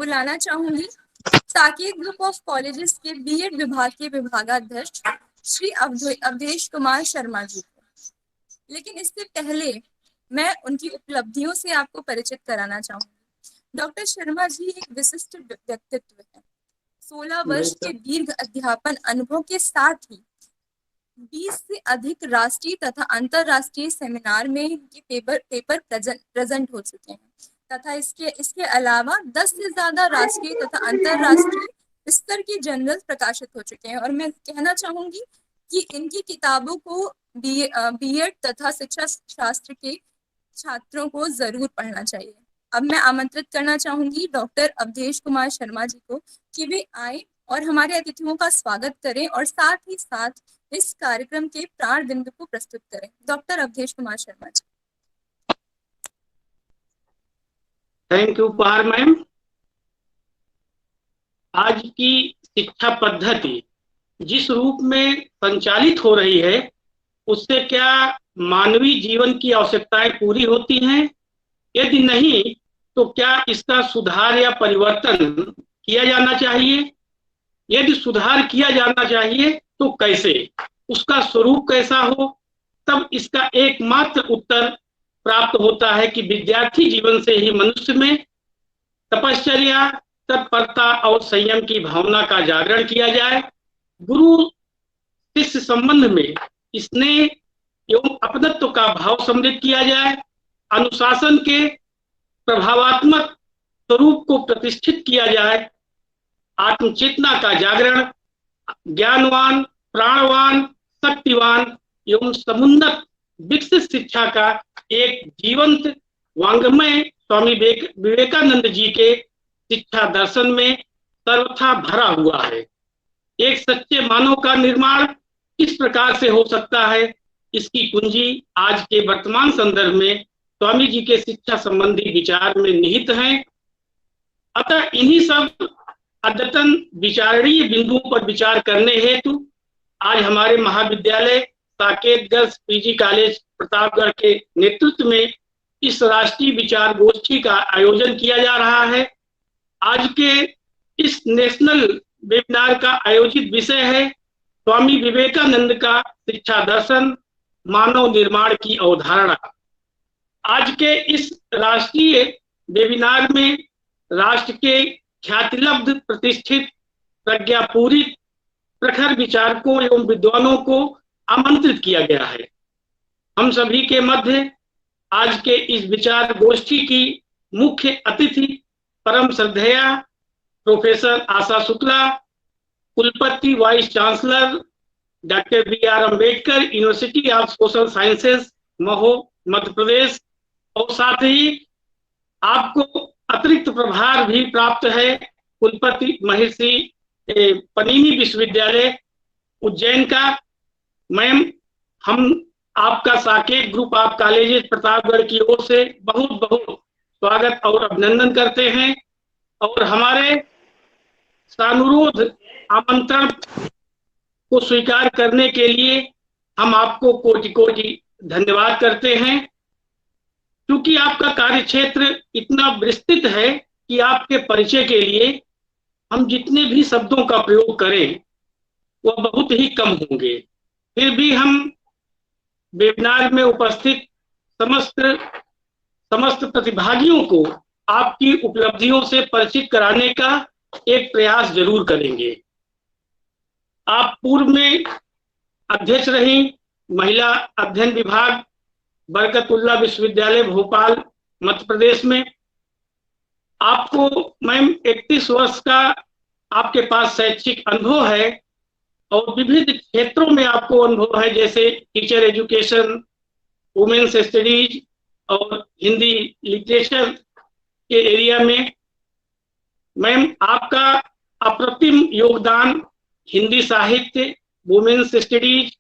बुलाना चाहूंगी Saket group of colleges के बीएड विभाग के विभागाध्यक्ष श्री अवधेश कुमार शर्मा जी को। लेकिन इससे पहले मैं उनकी उपलब्धियों से आपको परिचित कराना चाहूंगी। डॉक्टर शर्मा जी एक विशिष्ट व्यक्तित्व है। 16 वर्ष के दीर्घ अध्यापन अनुभव के साथ ही 20 से अधिक राष्ट्रीय तथा अंतरराष्ट्रीय सेमिनार में ये पेपर प्रेजेंट हो चुके हैं तथा इसके अलावा 10 से ज्यादा राष्ट्रीय तथा अंतरराष्ट्रीय स्तर के जर्नल प्रकाशित हो चुके हैं। और मैं कहना चाहूंगी कि इनकी किताबों को बीएड तथा शिक्षा शास्त्र के छात्रों को जरूर पढ़ना चाहिए। अब मैं आमंत्रित करना चाहूंगी डॉक्टर अवधेश कुमार शर्मा जी को कि वे आए और हमारे अतिथियों का स्वागत करें और साथ ही साथ इस कार्यक्रम के प्राण बिंदु को प्रस्तुत करें। Doctor Avdhesh Kumar Sharma ji. Thank you पार मैम। आज की शिक्षा पद्धति जिस रूप में संचालित हो रही है उससे क्या मानवीय जीवन की आवश्यकताएं पूरी होती हैं? यदि नहीं तो क्या इसका सुधार या परिवर्तन किया जाना चाहिए? यदि सुधार किया जाना चाहिए तो कैसे, उसका स्वरूप कैसा हो? तब इसका एकमात्र उत्तर प्राप्त होता है कि विद्यार्थी जीवन से ही मनुष्य में तपश्चर्या, तत्परता और संयम की भावना का जागरण किया जाए। गुरु शिष्य संबंध में स्नेह एवं अपनत्व का भाव समृद्ध किया जाए। अनुशासन के प्रभावात्मक स्वरूप को प्रतिष्ठित किया जाए। आत्मचेतना का जागरण, ज्ञानवान, प्राणवान, शक्तिवान एवं समुन्नत विकसित शिक्षा का एक जीवंत वांग्मय स्वामी विवेकानंद जी के शिक्षा दर्शन में सर्वथा भरा हुआ है। एक सच्चे मानव का निर्माण किस प्रकार से हो सकता है, इसकी कुंजी आज के वर्तमान संदर्भ में स्वामी जी के शिक्षा संबंधी विचार में निहित है। अतः इन्हीं सब अद्यतन विचारणीय बिंदुओं पर विचार करने हेतु आज हमारे महाविद्यालय Saket girls PG college Pratapgarh के नेतृत्व में इस राष्ट्रीय विचार गोष्ठी का आयोजन किया जा रहा है। आज के इस नेशनल वेबिनार का आयोजित विषय है स्वामी विवेकानंद का शिक्षा दर्शन, मानव निर्माण की अवधारणा। आज के इस राष्ट्रीय वेबिनार में राष्ट्र के ख्यातिलब्ध, प्रतिष्ठित, प्रज्ञापूरित, प्रखर विचारकों एवं विद्वानों को आमंत्रित किया गया है। हम सभी के मध्य आज के इस विचार गोष्ठी की मुख्य अतिथि परम श्रद्धेया प्रोफेसर आशा शुक्ला, कुलपति vice chancellor doctor B R. Ambedkar university of social sciences Mhow Madhya Pradesh, और साथ ही आपको अतिरिक्त प्रभार भी प्राप्त है कुलपति महर्षि पनीनी विश्वविद्यालय उज्जैन का। मैम, हम आपका Saket group of colleges Pratapgarh की ओर से बहुत बहुत स्वागत और अभिनंदन करते हैं और हमारे सानुरोध आमंत्रण को स्वीकार करने के लिए हम आपको कोटि कोटि धन्यवाद करते हैं। क्योंकि आपका कार्य क्षेत्र इतना विस्तृत है कि आपके परिचय के लिए हम जितने भी शब्दों का प्रयोग करें वह बहुत ही कम होंगे। फिर भी हम वेबिनार में उपस्थित समस्त प्रतिभागियों को आपकी उपलब्धियों से परिचित कराने का एक प्रयास जरूर करेंगे। आप पूर्व में अध्यक्ष रही महिला अध्ययन विभाग बरकतुल्ला विश्वविद्यालय भोपाल मध्य प्रदेश में। आपको मैम 31 वर्ष का आपके पास शैक्षिक अनुभव है और विविध क्षेत्रों में आपको अनुभव है, जैसे टीचर एजुकेशन, वुमेन्स स्टडीज और हिंदी लिटरेचर के एरिया में। मैम, आपका अप्रतिम योगदान हिंदी साहित्य, women's studies,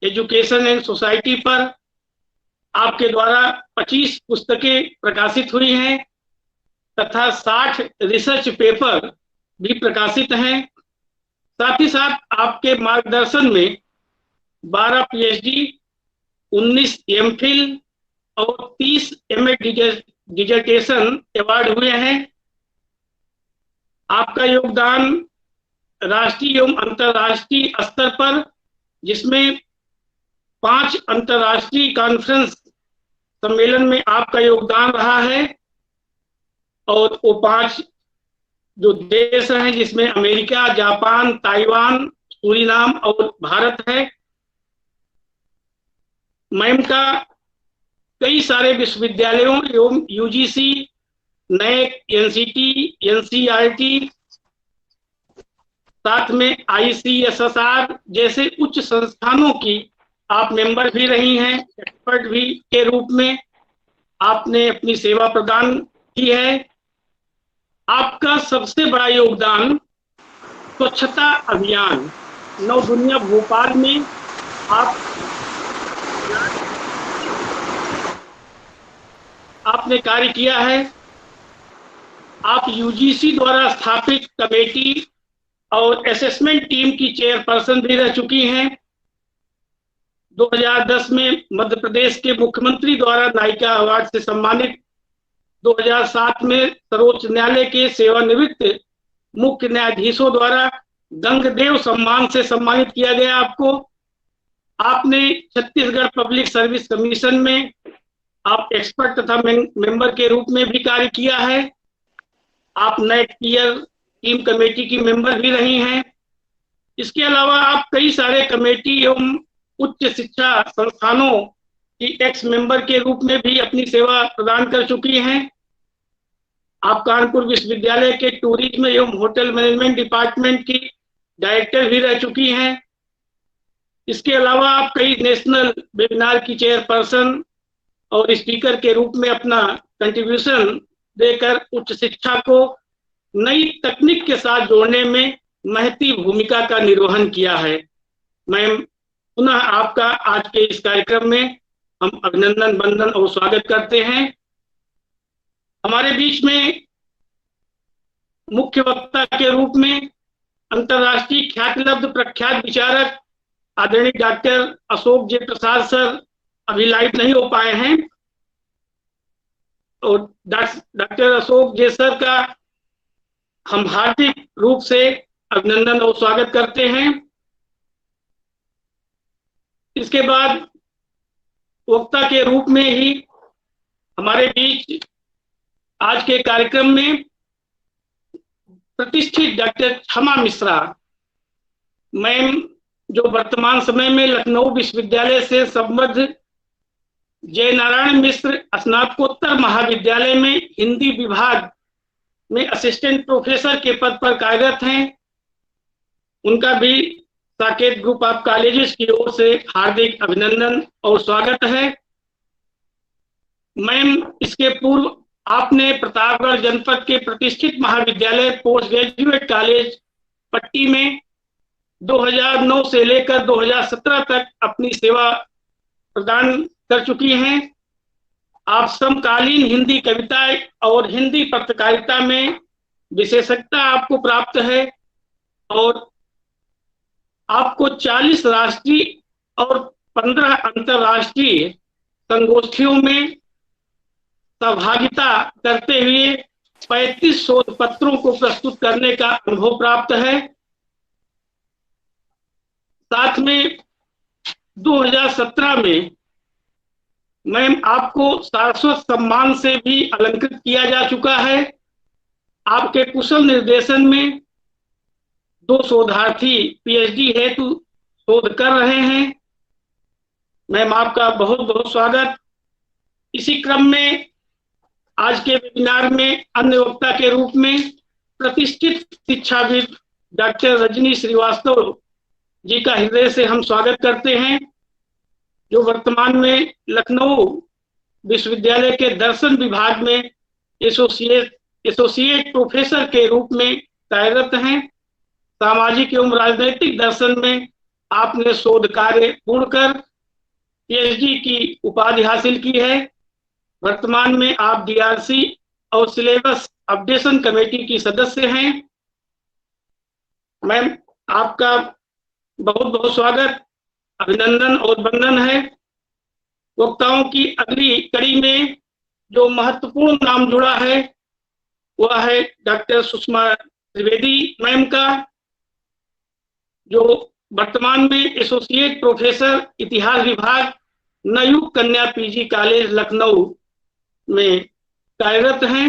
education and society पर आपके द्वारा 25 पुस्तकें प्रकाशित हुई हैं तथा 60 रिसर्च पेपर भी प्रकाशित हैं। साथ ही साथ आपके मार्गदर्शन में 12 पीएचडी, 19 एमफिल और 30 एमए डिजर्टेशन अवार्ड हुए हैं। आपका योगदान राष्ट्रीय एवं अंतर्राष्ट्रीय स्तर पर, जिसमें 5 अंतर्राष्ट्रीय कॉन्फ्रेंस सम्मेलन में आपका योगदान रहा है, और वो 5 जो देश हैं जिसमें अमेरिका, जापान, ताइवान, सूरीनाम और भारत है। मैम का कई सारे विश्वविद्यालयों एवं यूजीसी, नैक, एनसीटी, एनसीईआरटी, साथ में आईसीएसएसआर जैसे उच्च संस्थानों की आप मेंबर भी रही हैं। एक्सपर्ट भी के रूप में आपने अपनी सेवा प्रदान की है। आपका सबसे बड़ा योगदान स्वच्छता अभियान नव दुनिया भोपाल में आपने कार्य किया है। आप यूजीसी द्वारा स्थापित कमेटी और असेसमेंट टीम की चेयरपर्सन भी रह चुकी हैं। 2010 में मध्य प्रदेश के मुख्यमंत्री द्वारा नायिका अवार्ड से सम्मानित, 2007 में सर्वोच्च न्यायालय के सेवानिवृत्त मुख्य न्यायाधीशों द्वारा गंगदेव सम्मान से सम्मानित किया गया आपको। आपने छत्तीसगढ़ पब्लिक सर्विस कमीशन में आप एक्सपर्ट तथा मेंबर के रूप में भी कार्य किया है। आप नेक्स्ट ईयर टीम कमेटी की मेंबर भी रही हैं। इसके अलावा आप कई सारे कमेटी एवं उच्च शिक्षा संस्थानों की एक्स मेंबर के रूप में भी अपनी सेवा प्रदान कर चुकी हैं। आप कानपुर विश्वविद्यालय के टूरिज्म एवं होटल मैनेजमेंट डिपार्टमेंट की डायरेक्टर भी रह चुकी हैं। इसके अलावा आप कई नेशनल वेबिनार की चेयरपर्सन और स्पीकर के रूप में अपना कंट्रीब्यूशन देकर उच्च शिक्षा को नई तकनीक के साथ जोड़ने में महती भूमिका का निर्वहन किया है। मैं पुनः आपका आज के इस कार्यक्रम में हम अभिनंदन, वंदन और स्वागत करते हैं। हमारे बीच में मुख्य वक्ता के रूप में अंतर्राष्ट्रीय ख्यातिलब्ध प्रख्यात विचारक आदरणीय डॉक्टर अशोक जे प्रसाद सर अभी लाइव नहीं हो पाए हैं, और डॉक्टर अशोक जे सर का हम हार्दिक रूप से अभिनंदन और स्वागत करते हैं। इसके बाद वक्ता के रूप में ही हमारे बीच आज के कार्यक्रम में प्रतिष्ठित डॉक्टर क्षमा मिश्रा मैम, जो वर्तमान समय में लखनऊ विश्वविद्यालय से संबद्ध जयनारायण मिश्र स्नातकोत्तर महाविद्यालय में हिंदी विभाग में असिस्टेंट प्रोफेसर के पद पर कार्यरत हैं। उनका भी साकेत ग्रुप ऑफ कॉलेजेस की ओर से हार्दिक अभिनंदन और स्वागत है। मैम, इसके पूर्व आपने प्रतापगढ़ जनपद के प्रतिष्ठित महाविद्यालय पोस्ट ग्रेजुएट कॉलेज पट्टी में 2009 से लेकर 2017 तक अपनी सेवा प्रदान कर चुकी हैं। आप समकालीन हिंदी कविता और हिंदी पत्रकारिता में विशेषज्ञता आपको प्राप्त है, और आपको 40 राष्ट्रीय और 15 अंतर्राष्ट्रीय संगोष्ठियों में सहभागिता करते हुए 35 शोध पत्रों को प्रस्तुत करने का अनुभव प्राप्त है। साथ में 2017 में मैम आपको सारस्वत सम्मान से भी अलंकृत किया जा चुका है। आपके कुशल निर्देशन में 2 शोधार्थी पीएचडी हेतु शोध कर रहे हैं। मैम, आपका बहुत बहुत स्वागत। इसी क्रम में आज के वेबिनार में अन्य वक्ता के रूप में प्रतिष्ठित शिक्षाविद डॉक्टर रजनी श्रीवास्तव जी का हृदय से हम स्वागत करते हैं, जो वर्तमान में लखनऊ विश्वविद्यालय के दर्शन विभाग में एसोसिएट प्रोफेसर के रूप में कार्यरत हैं। सामाजिक एवं राजनैतिक दर्शन में आपने शोध कार्य पूर्ण कर पीएचडी की उपाधि हासिल की है। वर्तमान में आप डीआरसी और सिलेबस अपडेशन कमेटी की सदस्य हैं। मैम, आपका बहुत बहुत स्वागत, अभिनंदन और वंदन है। वक्ताओं की अगली कड़ी में जो महत्वपूर्ण नाम जुड़ा है वह है डॉक्टर सुषमा त्रिवेदी मैम का, जो वर्तमान में एसोसिएट प्रोफेसर इतिहास विभाग नवयुग कन्या पीजी कॉलेज लखनऊ में कार्यरत हैं।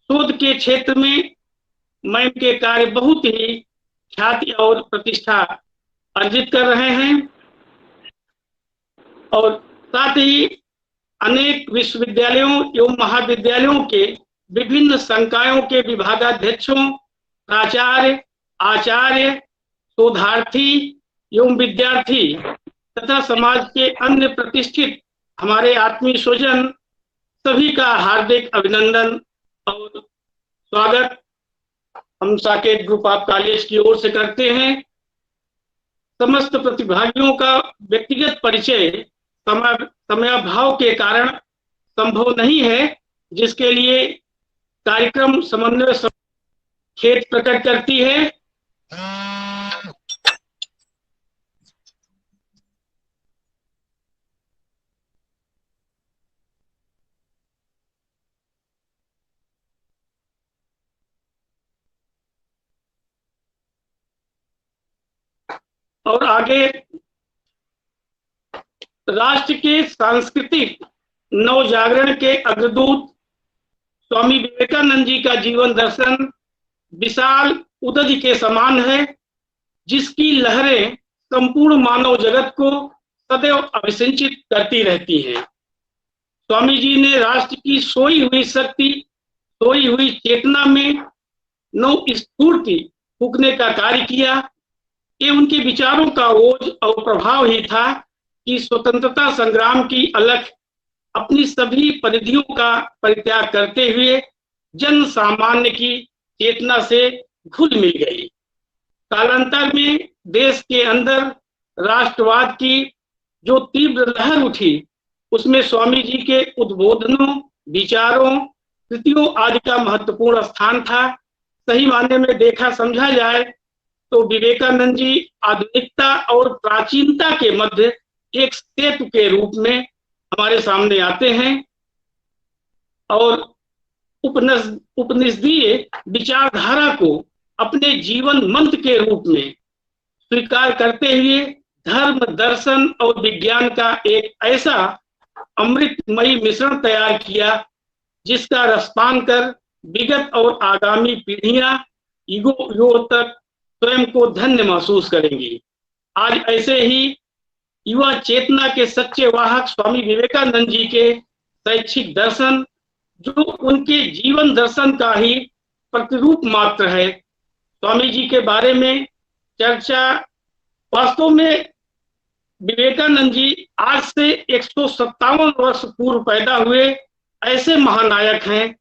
शोध के क्षेत्र में मैम के कार्य बहुत ही ख्याति और प्रतिष्ठा अर्जित कर रहे हैं और साथ ही अनेक विश्वविद्यालयों एवं महाविद्यालयों के विभिन्न संकायों के विभागाध्यक्षों, प्राचार्य, आचार्य, शोधार्थी एवं विद्यार्थी तथा समाज के अन्य प्रतिष्ठित हमारे आत्मीय स्वजन सभी का हार्दिक अभिनंदन और स्वागत हम साकेत ग्रुप ऑफ कॉलेज की ओर से करते हैं। समस्त प्रतिभागियों का व्यक्तिगत परिचय समयाभाव के कारण संभव नहीं है, जिसके लिए कार्यक्रम समन्वय खेद प्रकट करती है। और आगे राष्ट्र के सांस्कृतिक नवजागरण के अग्रदूत स्वामी विवेकानंद जी का जीवन दर्शन विशाल उदधि के समान है, जिसकी लहरें संपूर्ण मानव जगत को सदैव अभिसिंचित करती रहती हैं। स्वामी जी ने राष्ट्र की सोई हुई शक्ति, सोई हुई चेतना में नव स्फूर्ति फूंकने का कार्य किया। ये उनके विचारों का ओज और प्रभाव ही था कि स्वतंत्रता संग्राम की अलख अपनी सभी परिधियों का परित्याग करते हुए जन सामान्य की चेतना से घुल मिल गई। कालांतर में देश के अंदर राष्ट्रवाद की जो तीव्र लहर उठी, उसमें स्वामी जी के उद्बोधनों, विचारों, कृतियों आदि का महत्वपूर्ण स्थान था। सही मायने में देखा समझा जाए तो विवेकानंद जी आधुनिकता और प्राचीनता के मध्य एक सेतु के रूप में हमारे सामने आते हैं और उपनिषदीय विचारधारा को अपने जीवन मंत्र के रूप में स्वीकार करते हुए धर्म, दर्शन और विज्ञान का एक ऐसा अमृतमयी मिश्रण तैयार किया, जिसका रसपान कर विगत और आगामी पीढ़ियां युगों तक स्वयं को धन्य महसूस करेंगी। आज ऐसे ही युवा चेतना के सच्चे वाहक स्वामी विवेकानंद जी के शैक्षिक दर्शन, जो उनके जीवन दर्शन का ही प्रतिरूप मात्र है, स्वामी जी के बारे में चर्चा। वास्तव में विवेकानंद जी आज से 157 वर्ष पूर्व पैदा हुए ऐसे महानायक हैं,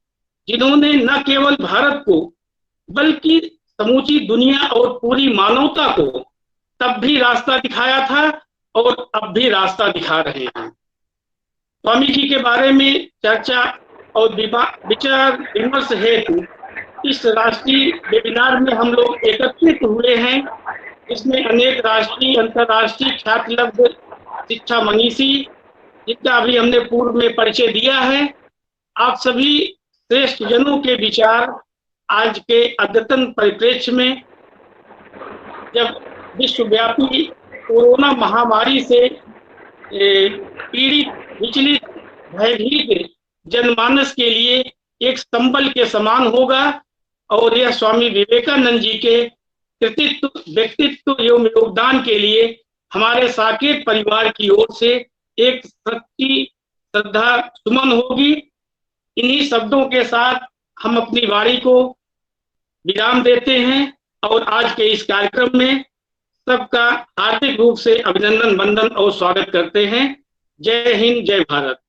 जिन्होंने न केवल भारत को बल्कि समूची दुनिया और पूरी मानवता को तब भी रास्ता दिखाया था और अब भी रास्ता दिखा रहे हैं। स्वामी जी के बारे में चर्चा और विचार विमर्श हेतु इस राष्ट्रीय वेबिनार में हम लोग एकत्रित हुए हैं। इसमें अनेक राष्ट्रीय अंतर्राष्ट्रीय ख्याति लब्ध शिक्षा मनीषी, जिनका अभी हमने पूर्व में परिचय दिया है, आप सभी श्रेष्ठ जनों के विचार आज के अद्यतन परिप्रेक्ष्य में, जब विश्वव्यापी कोरोना महामारी से पीड़ित, विचलित, भयभीत जनमानस के लिए एक संबल के समान होगा और यह स्वामी विवेकानंद जी के कृतित्व, व्यक्तित्व एवं योगदान के लिए हमारे साकेत परिवार की ओर से एक सच्ची श्रद्धा सुमन होगी। इन्हीं शब्दों के साथ हम अपनी वाणी को विराम देते हैं और आज के इस कार्यक्रम में सबका हार्दिक रूप से अभिनंदन, वंदन और स्वागत करते हैं। जय हिंद, जय भारत।